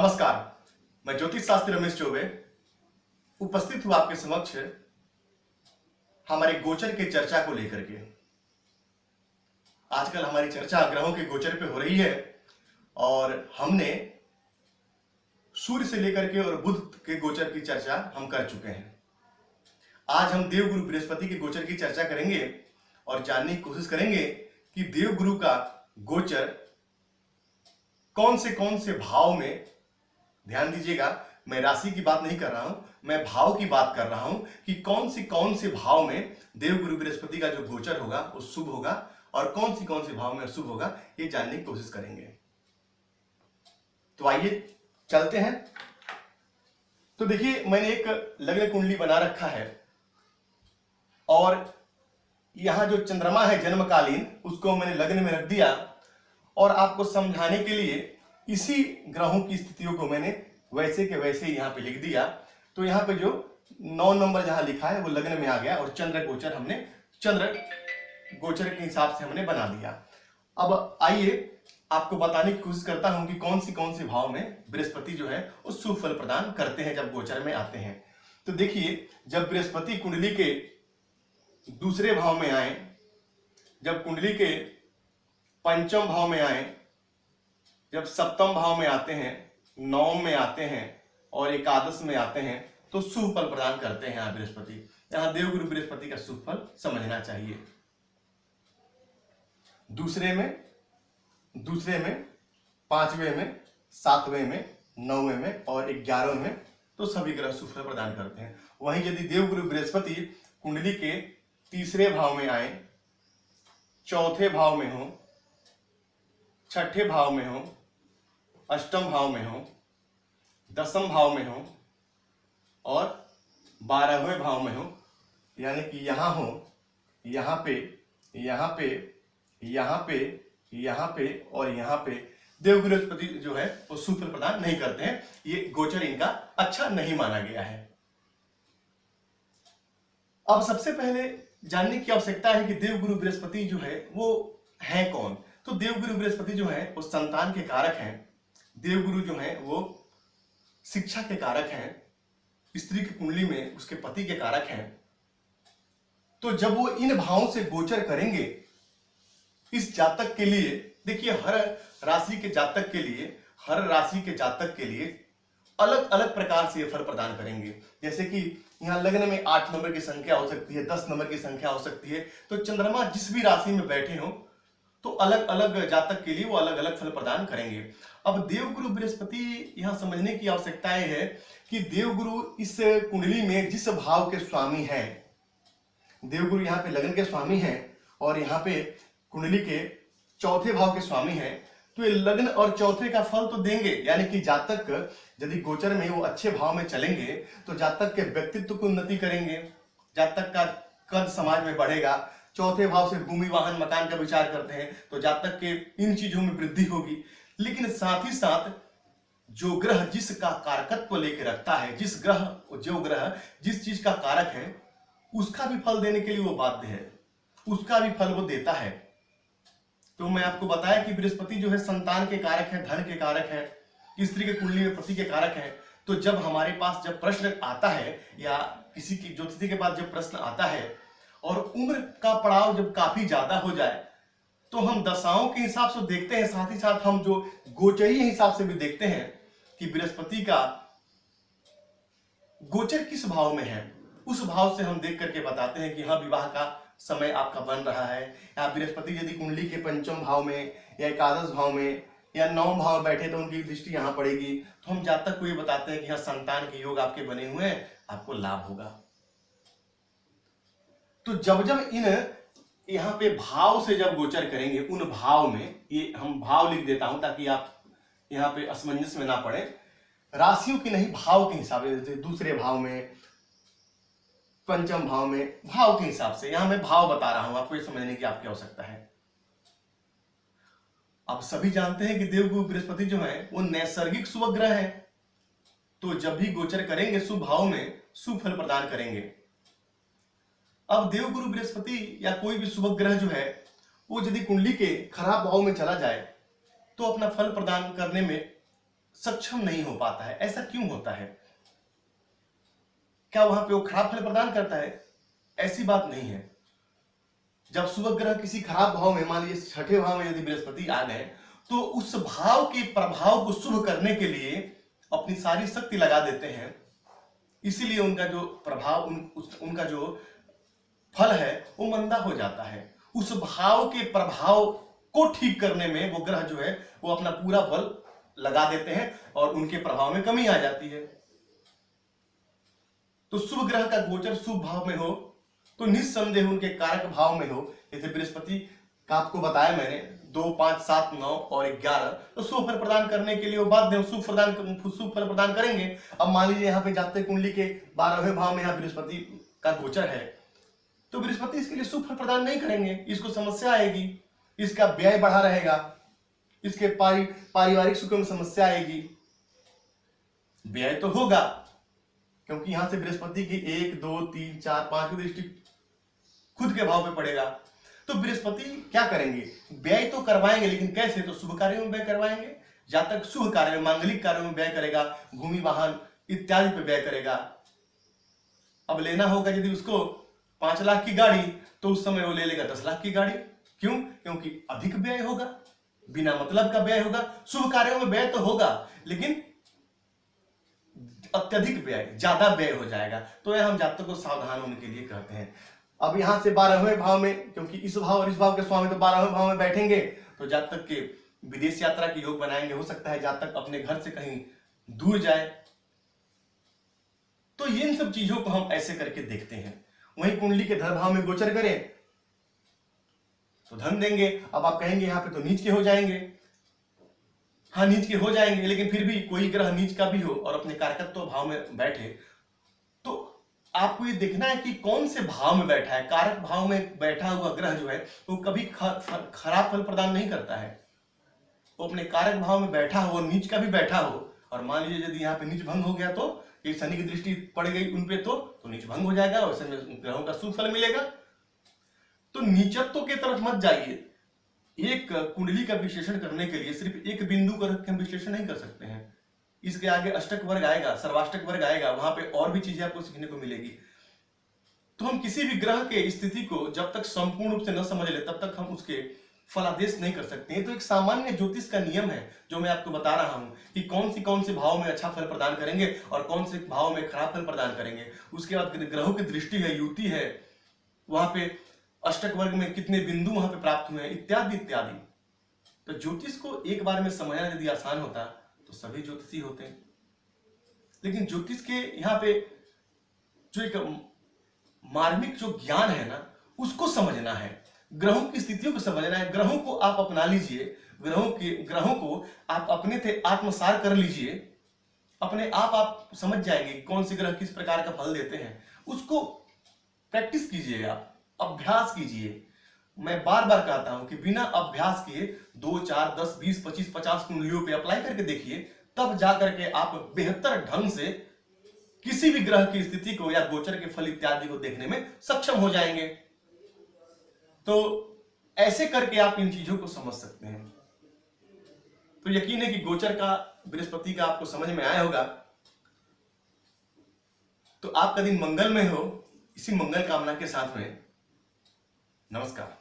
नमस्कार, मैं ज्योतिष शास्त्री रमेश चौबे उपस्थित हूं आपके समक्ष हमारे गोचर के चर्चा को लेकर के। आजकल हमारी चर्चा ग्रहों के गोचर पे हो रही है और हमने सूर्य से लेकर के और बुध के गोचर की चर्चा हम कर चुके हैं। आज हम देवगुरु बृहस्पति के गोचर की चर्चा करेंगे और जानने की कोशिश करेंगे कि देवगुरु का गोचर कौन से भाव में। ध्यान दीजिएगा, मैं राशि की बात नहीं कर रहा हूं, मैं भाव की बात कर रहा हूं कि कौन से भाव में देवगुरु बृहस्पति का जो गोचर होगा वो शुभ होगा और कौन से भाव में अशुभ होगा, ये जानने की कोशिश करेंगे। तो आइए चलते हैं। तो देखिए, मैंने एक लग्न कुंडली बना रखा है और यहां जो चंद्रमा है जन्मकालीन, उसको मैंने लग्न में रख दिया और आपको समझाने के लिए इसी ग्रहों की स्थितियों को मैंने वैसे के वैसे यहां पे लिख दिया। तो यहां पे जो 9 नंबर जहां लिखा है वो लग्न में आ गया और चंद्र गोचर के हिसाब से हमने बना दिया। अब आइए आपको बताने की कोशिश करता हूं कि कौन से भाव में बृहस्पति जो है वो शुभ फल प्रदान करते हैं जब गोचर में आते हैं। तो देखिए, जब बृहस्पति कुंडली के दूसरे भाव में आए, जब कुंडली के पंचम भाव में आए, जब सप्तम भाव में आते हैं, नवम में आते हैं और एकादश में आते हैं, तो शुभ फल प्रदान करते हैं यहाँ बृहस्पति। यहाँ देवगुरु बृहस्पति का शुभ फल समझना चाहिए। दूसरे में, पांचवें में, सातवें में, नौवें में और 11वें में तो सभी ग्रह शुभ फल प्रदान करते हैं। वहीं यदि देवगुरु बृहस्पति कुंडली के तीसरे भाव में आए, चौथे भाव में हो, छठे भाव में हो, अष्टम भाव में हो, दसम भाव में हो और 12वें भाव में हो, यानी कि यहां हो, यहां पे, यहां पे, यहां पे, यहां पे और यहां पे, देवगुरु बृहस्पति जो है वो शुभ फल प्रदान नहीं करते हैं। ये गोचर इनका अच्छा नहीं माना गया है। अब सबसे पहले जानने की आवश्यकता है कि देवगुरु बृहस्पति जो है वो है कौन। तो देवगुरु बृहस्पति जो है वो संतान के कारक हैं। देवगुरु जो है वो शिक्षा के कारक हैं। स्त्री की कुंडली में उसके पति के कारक हैं। तो जब वो इन भावों से गोचर करेंगे, इस जातक के लिए, देखिए हर राशि के जातक के लिए अलग अलग प्रकार से फल प्रदान करेंगे। जैसे कि यहाँ लग्न में 8 नंबर की संख्या हो सकती है, 10 नंबर की संख्या हो सकती है। तो चंद्रमा जिस भी राशि में बैठे हो तो अलग अलग जातक के लिए वो अलग अलग फल प्रदान करेंगे। अब देवगुरु बृहस्पति यहाँ समझने की आवश्यकता है कि देवगुरु इस कुंडली में जिस भाव के स्वामी हैं, देवगुरु यहाँ पे लग्न के स्वामी हैं और यहाँ पे कुंडली के चौथे भाव के स्वामी हैं, तो ये लग्न और चौथे का फल तो देंगे। यानी कि जातक यदि गोचर में वो अच्छे भाव में चलेंगे तो जातक के व्यक्तित्व को उन्नति करेंगे, जातक का कद समाज में बढ़ेगा। चौथे भाव से भूमि वाहन मकान का विचार करते हैं तो जातक के इन चीजों में वृद्धि होगी। लेकिन साथ ही साथ जो ग्रह जिसका कारकत्व लेके रखता है, जो ग्रह जिस चीज का कारक है, उसका भी फल देने के लिए वो बाध्य है, उसका भी फल वो देता है। तो मैं आपको बताया कि बृहस्पति जो है संतान के कारक है, धन के कारक है, स्त्री के कुंडली में पति के कारक है। तो जब हमारे पास जब प्रश्न आता है या किसी की ज्योतिषी के पास जब प्रश्न आता है और उम्र का पड़ाव जब काफी ज्यादा हो जाए, तो हम दशाओं के हिसाब से देखते हैं, साथ ही साथ हम जो गोचरीय हिसाब से भी देखते हैं कि बृहस्पति का गोचर किस भाव में है। उस भाव से हम देख करके बताते हैं कि हाँ, विवाह का समय आपका बन रहा है। या बृहस्पति यदि कुंडली के पंचम भाव में या एकादश भाव में या 9 भाव में बैठे तो उनकी दृष्टि यहाँ पड़ेगी। तो हम जातक को ये बताते हैं कि हाँ, संतान के योग आपके बने हुए हैं, आपको लाभ होगा। तो जब इन यहाँ पे भाव से जब गोचर करेंगे, उन भाव में, ये हम भाव लिख देता हूं ताकि आप यहाँ पे असमंजस में ना पड़े, राशियों की नहीं भाव के हिसाब से, दूसरे भाव में, पंचम भाव में, भाव के हिसाब से यहाँ मैं भाव बता रहा हूं, आपको ये समझने की आपकी आवश्यकता है। अब सभी जानते हैं कि देवगुरु बृहस्पति जो है वो नैसर्गिक शुभ ग्रह है। तो जब भी गोचर करेंगे शुभ भाव में, शुभ फल प्रदान करेंगे। अब देवगुरु बृहस्पति या कोई भी शुभ ग्रह जो है वो यदि कुंडली के खराब भाव में चला जाए तो अपना फल प्रदान करने में सक्षम नहीं हो पाता है। ऐसा क्यों होता है? क्या वहां पे वो खराब फल प्रदान करता है? ऐसी बात नहीं है। जब शुभ ग्रह किसी खराब भाव में, मान लीजिए छठे भाव में यदि बृहस्पति आ गए, तो उस भाव के प्रभाव को शुभ करने के लिए अपनी सारी शक्ति लगा देते हैं। इसीलिए उनका जो प्रभाव, उनका जो फल है वो मंदा हो जाता है। उस भाव के प्रभाव को ठीक करने में वो ग्रह जो है वो अपना पूरा बल लगा देते हैं और उनके प्रभाव में कमी आ जाती है। तो शुभ ग्रह का गोचर शुभ भाव में हो तो निस्संदेह उनके कारक भाव में हो। जैसे बृहस्पति का आपको बताया मैंने 2, 5, 7, 9 और 11, तो शुभ फल प्रदान करने के लिए वो बाध्य शुभ फल प्रदान करेंगे। अब मान लीजिए यहाँ पे जातक कुंडली के 12वें भाव में यहाँ बृहस्पति का गोचर है, तो बृहस्पति इसके लिए शुभ फल प्रदान नहीं करेंगे। इसको समस्या आएगी, इसका व्यय बढ़ा रहेगा, इसके पारिवारिक सुखों में समस्या आएगी। व्यय तो होगा क्योंकि यहां से बृहस्पति की 1, 2, 3, 4, 5 की दृष्टि खुद के भाव पे पड़ेगा। तो बृहस्पति क्या करेंगे? व्यय तो करवाएंगे, लेकिन कैसे? तो शुभ कार्यों में व्यय करवाएंगे। जातक शुभ कार्य में, मांगलिक कार्यों में व्यय करेगा, भूमि वाहन इत्यादि पे व्यय करेगा। अब लेना होगा यदि उसको 5 लाख की गाड़ी, तो उस समय वो ले लेगा 10 लाख की गाड़ी। क्यों? क्योंकि अधिक व्यय होगा, बिना मतलब का व्यय होगा। शुभ कार्यों में व्यय तो होगा लेकिन अत्यधिक व्यय, ज्यादा व्यय हो जाएगा। तो यह हम जातक को सावधान होने के लिए कहते हैं। अब यहां से 12वें भाव में, क्योंकि इस भाव और इस भाव के स्वामी तो 12वें भाव में बैठेंगे, तो जातक के विदेश यात्रा के योग बनाएंगे। हो सकता है जातक अपने घर से कहीं दूर जाए। तो इन सब चीजों को हम ऐसे करके देखते हैं। वहीं कुंडली के धन भाव में गोचर करें तो धन देंगे। अब आप कहेंगे यहाँ पे तो नीच के हो जाएंगे। हाँ, नीच के हो जाएंगे, लेकिन फिर भी कोई ग्रह नीच का भी हो और अपने कारकत्व भाव में बैठे, तो आपको ये देखना है कि कौन से भाव में बैठा है। कारक भाव में बैठा हुआ ग्रह जो है वो कभी खराब फल प्रदान नहीं करता है। वो अपने कारक भाव में बैठा हो, नीच का भी बैठा हो, और मान लीजिए यदि यहाँ पे नीच भंग हो गया, तो ये शनि की दृष्टि पड़ गई उन पे, तो नीच भंग हो जाएगा, वैसे में ग्रहों का शुभ फल मिलेगा। तो नीचत्व की तरफ मत जाइए। एक कुंडली का विश्लेषण करने के लिए सिर्फ एक बिंदु का रख के हम विश्लेषण नहीं कर सकते हैं। इसके आगे अष्टक वर्ग आएगा, सर्वाष्टक वर्ग आएगा, वहां पे और भी चीजें आपको सीखने को मिलेगी। तो हम किसी भी ग्रह के स्थिति को जब तक संपूर्ण रूप से न समझ ले तब तक हम उसके फलादेश नहीं कर सकते हैं। तो एक सामान्य ज्योतिष का नियम है जो मैं आपको बता रहा हूं कि कौन से भाव में अच्छा फल प्रदान करेंगे और कौन से भाव में खराब फल प्रदान करेंगे। उसके बाद ग्रहों की दृष्टि है, युति है, वहां पे अष्टक वर्ग में कितने बिंदु वहां पे प्राप्त हुए हैं, इत्यादि इत्यादि। तो ज्योतिष को एक बार में समझना यदि आसान होता तो सभी ज्योतिषी होते हैं। लेकिन ज्योतिष के यहाँ पे जो एक मार्मिक जो ज्ञान है ना, उसको समझना है, ग्रहों की स्थितियों को समझना है। ग्रहों को आप अपना लीजिए, ग्रहों को आप अपने थे आत्मसार कर लीजिए, अपने आप समझ जाएंगे कौन से ग्रह किस प्रकार का फल देते हैं। उसको प्रैक्टिस कीजिए, आप अभ्यास कीजिए। मैं बार बार कहता हूं कि बिना अभ्यास किए 2, 4, 10, 20, 25, 50 कुंडलियों पे अप्लाई करके देखिए, तब जाकर के आप बेहतर ढंग से किसी भी ग्रह की स्थिति को या गोचर के फल इत्यादि को देखने में सक्षम हो जाएंगे। तो ऐसे करके आप इन चीजों को समझ सकते हैं। तो यकीन है कि गोचर का, बृहस्पति का आपको समझ में आया होगा। तो आपका दिन मंगलमय हो, इसी मंगल कामना के साथ में नमस्कार।